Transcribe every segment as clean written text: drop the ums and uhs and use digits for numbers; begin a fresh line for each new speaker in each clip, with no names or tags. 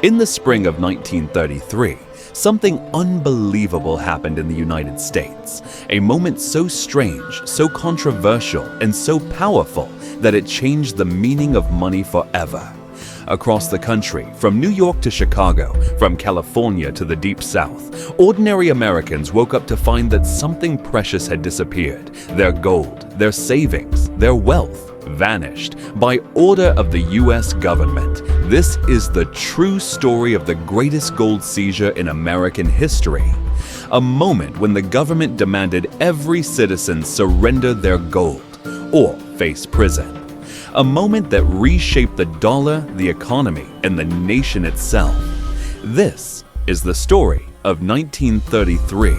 In the spring of 1933, something unbelievable happened in the United States. A moment so strange, so controversial, and so powerful that it changed the meaning of money forever. Across the country, from New York to Chicago, from California to the Deep South, ordinary Americans woke up to find that something precious had disappeared. Their gold, their savings, their wealth vanished by order of the U.S. government. This is the true story of the greatest gold seizure in American history. A moment when the government demanded every citizen surrender their gold or face prison. A moment that reshaped the dollar, the economy, and the nation itself. This is the story of 1933.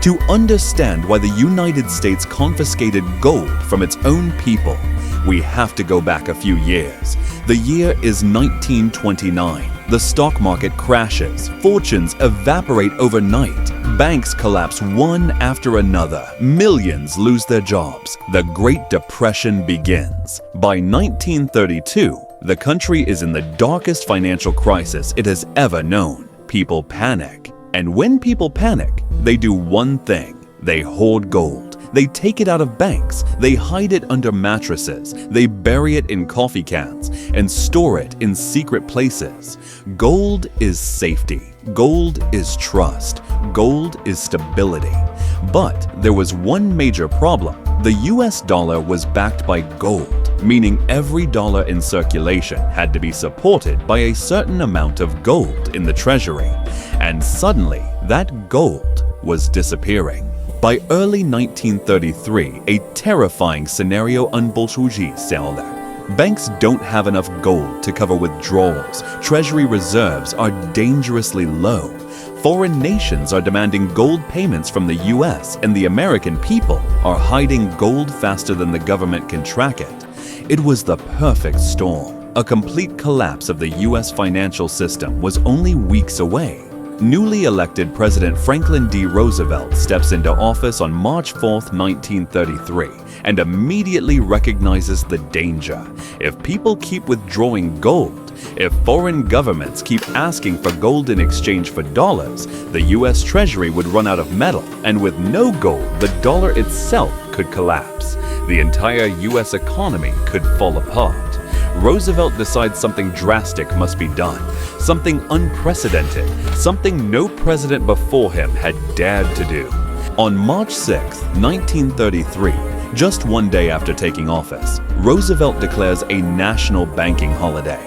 To understand why the United States confiscated gold from its own people, we have to go back a few years. The year is 1929. The stock market crashes, fortunes evaporate overnight, banks collapse one after another, millions lose their jobs. The Great Depression begins. By 1932, the country is in the darkest financial crisis it has ever known. People panic. And when people panic, they do one thing. They hoard gold. They take it out of banks, they hide it under mattresses, they bury it in coffee cans, and store it in secret places. Gold is safety. Gold is trust. Gold is stability. But there was one major problem. The US dollar was backed by gold, meaning every dollar in circulation had to be supported by a certain amount of gold in the treasury. And suddenly, that gold was disappearing. By early 1933, a terrifying scenario unbolshuje. Banks don't have enough gold to cover withdrawals. Treasury reserves are dangerously low. Foreign nations are demanding gold payments from the US, and the American people are hiding gold faster than the government can track it. It was the perfect storm. A complete collapse of the US financial system was only weeks away. Newly elected President Franklin D. Roosevelt steps into office on March 4, 1933, and immediately recognizes the danger. If people keep withdrawing gold, if foreign governments keep asking for gold in exchange for dollars, the U.S. Treasury would run out of metal, and with no gold, the dollar itself could collapse. The entire U.S. economy could fall apart. Roosevelt decides something drastic must be done, something unprecedented, something no president before him had dared to do. On March 6, 1933, just one day after taking office, Roosevelt declares a national banking holiday.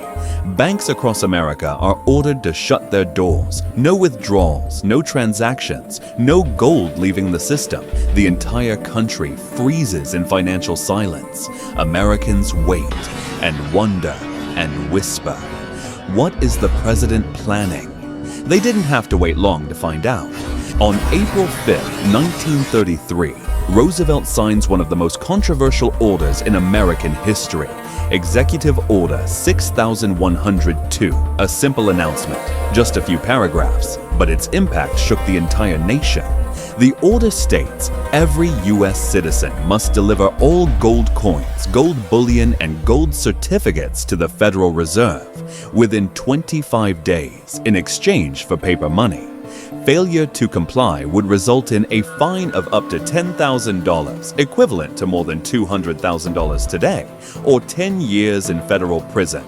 Banks across America are ordered to shut their doors. No withdrawals, no transactions, no gold leaving the system. The entire country freezes in financial silence. Americans wait and wonder and whisper. What is the president planning? They didn't have to wait long to find out. On April 5, 1933, Roosevelt signs one of the most controversial orders in American history. Executive Order 6102, a simple announcement, just a few paragraphs, but its impact shook the entire nation. The order states every U.S. citizen must deliver all gold coins, gold bullion, and gold certificates to the Federal Reserve within 25 days in exchange for paper money. Failure to comply would result in a fine of up to $10,000, equivalent to more than $200,000 today, or 10 years in federal prison.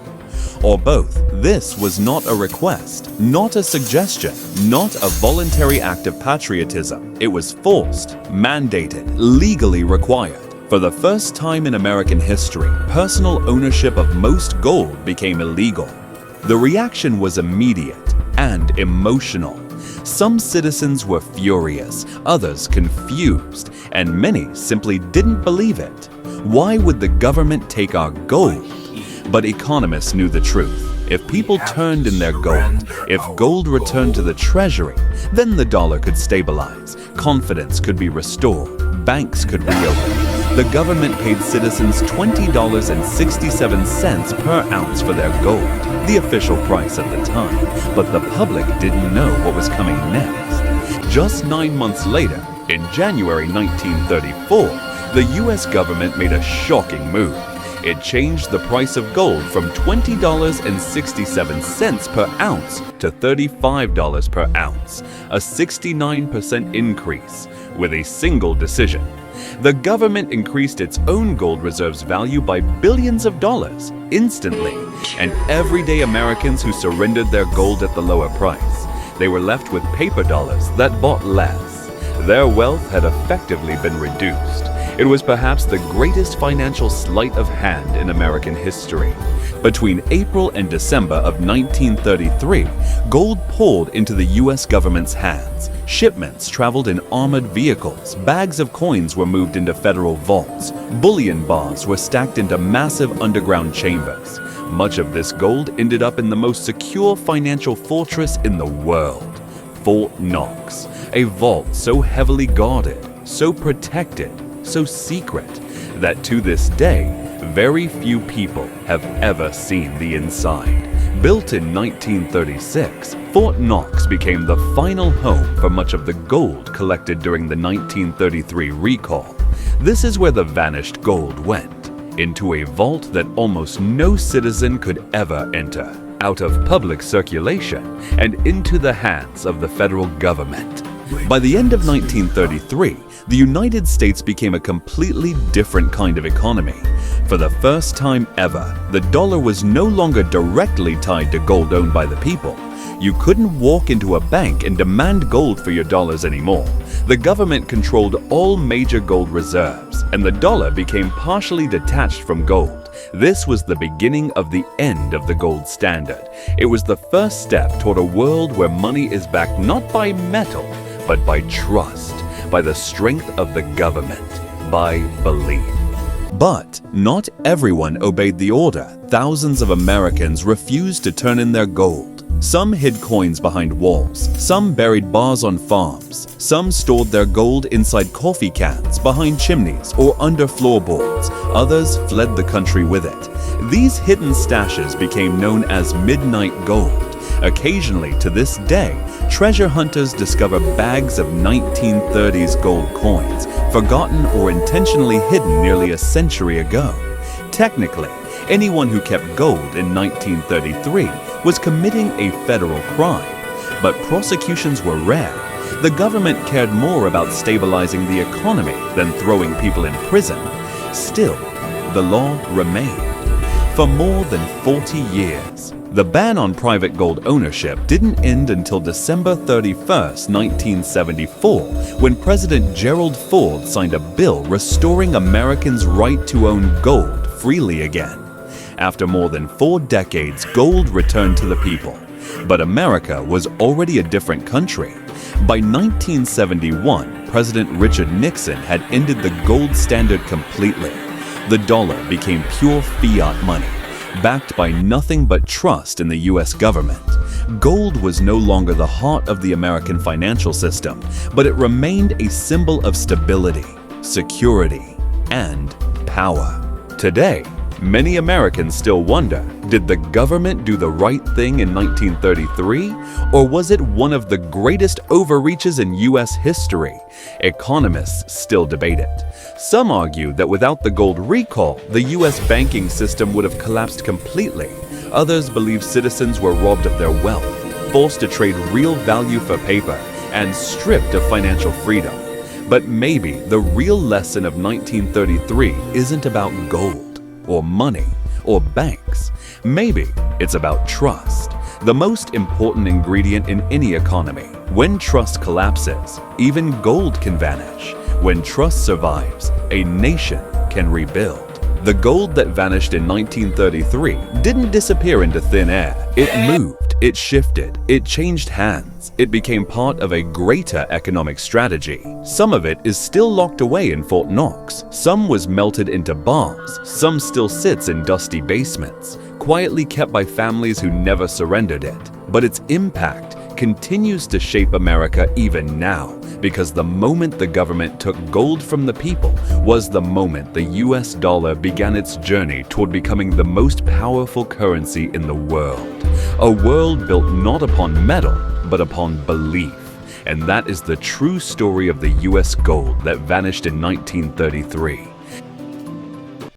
Or both. This was not a request, not a suggestion, not a voluntary act of patriotism. It was forced, mandated, legally required. For the first time in American history, personal ownership of most gold became illegal. The reaction was immediate and emotional. Some citizens were furious, others confused, and many simply didn't believe it. Why would the government take our gold? But economists knew the truth. If people turned in their gold, if gold returned to the treasury, then the dollar could stabilize, confidence could be restored, banks could reopen. The government paid citizens $20.67 per ounce for their gold, the official price at the time, but the public didn't know what was coming next. Just 9 months later, in January 1934, the U.S. government made a shocking move. It changed the price of gold from $20.67 per ounce to $35 per ounce, a 69% increase, with a single decision. The government increased its own gold reserves value by billions of dollars instantly, and everyday Americans who surrendered their gold at the lower price, they were left with paper dollars that bought less. Their wealth had effectively been reduced. It was perhaps the greatest financial sleight of hand in American history. Between April and December of 1933, gold poured into the U.S. government's hands. Shipments traveled in armored vehicles, bags of coins were moved into federal vaults, bullion bars were stacked into massive underground chambers. Much of this gold ended up in the most secure financial fortress in the world, Fort Knox, a vault so heavily guarded, so protected, so secret, that to this day, very few people have ever seen the inside. Built in 1936, Fort Knox became the final home for much of the gold collected during the 1933 recall. This is where the vanished gold went, into a vault that almost no citizen could ever enter, out of public circulation and into the hands of the federal government. By the end of 1933, the United States became a completely different kind of economy. For the first time ever, the dollar was no longer directly tied to gold owned by the people. You couldn't walk into a bank and demand gold for your dollars anymore. The government controlled all major gold reserves, and the dollar became partially detached from gold. This was the beginning of the end of the gold standard. It was the first step toward a world where money is backed not by metal, but by trust, by the strength of the government, by belief. But not everyone obeyed the order. Thousands of Americans refused to turn in their gold. Some hid coins behind walls, some buried bars on farms, some stored their gold inside coffee cans, behind chimneys, or under floorboards. Others fled the country with it. These hidden stashes became known as midnight gold. Occasionally, to this day, treasure hunters discover bags of 1930s gold coins, forgotten or intentionally hidden nearly a century ago. Technically, anyone who kept gold in 1933 was committing a federal crime, but prosecutions were rare. The government cared more about stabilizing the economy than throwing people in prison. Still, the law remained. For more than 40 years, the ban on private gold ownership didn't end until December 31, 1974, when President Gerald Ford signed a bill restoring Americans' right to own gold freely again. After more than 4 decades, gold returned to the people. But America was already a different country. By 1971, President Richard Nixon had ended the gold standard completely. The dollar became pure fiat money, backed by nothing but trust in the U.S. government. Gold was no longer the heart of the American financial system, but it remained a symbol of stability, security, and power. Today, many Americans still wonder, did the government do the right thing in 1933? Or was it one of the greatest overreaches in U.S. history? Economists still debate it. Some argue that without the gold recall, the U.S. banking system would have collapsed completely. Others believe citizens were robbed of their wealth, forced to trade real value for paper, and stripped of financial freedom. But maybe the real lesson of 1933 isn't about gold, or money, or banks. Maybe it's about trust, the most important ingredient in any economy. When trust collapses, even gold can vanish. When trust survives, a nation can rebuild. The gold that vanished in 1933 didn't disappear into thin air. It moved, it shifted, it changed hands. It became part of a greater economic strategy. Some of it is still locked away in Fort Knox. Some was melted into bars. Some still sits in dusty basements, quietly kept by families who never surrendered it. But its impact continues to shape America even now, because the moment the government took gold from the people was the moment the US dollar began its journey toward becoming the most powerful currency in the world. A world built not upon metal, but upon belief. And that is the true story of the US gold that vanished in 1933.